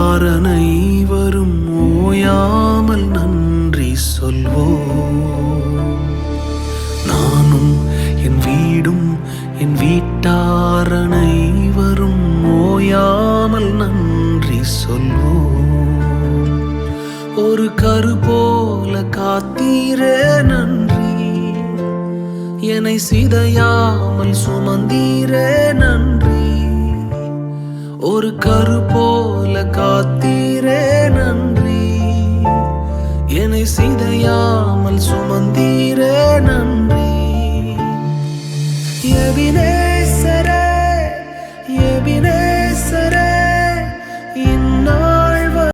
அனைவரும் ஓயாமல் நன்றி சொல்வோம். நானும் என் வீடும் என் வீட்டார் அனைவரும் ஓயாமல் நன்றி சொல்வோம். ஒரு கரு போல காத்தீரே நன்றி, என்னை சிதையாமல் சுமந்தீரே நன்றி. ஒரு கரு போல காத்தீரே நன்றி, என்னை சிதையாமல் சுமந்தீரே நன்றி. எபினே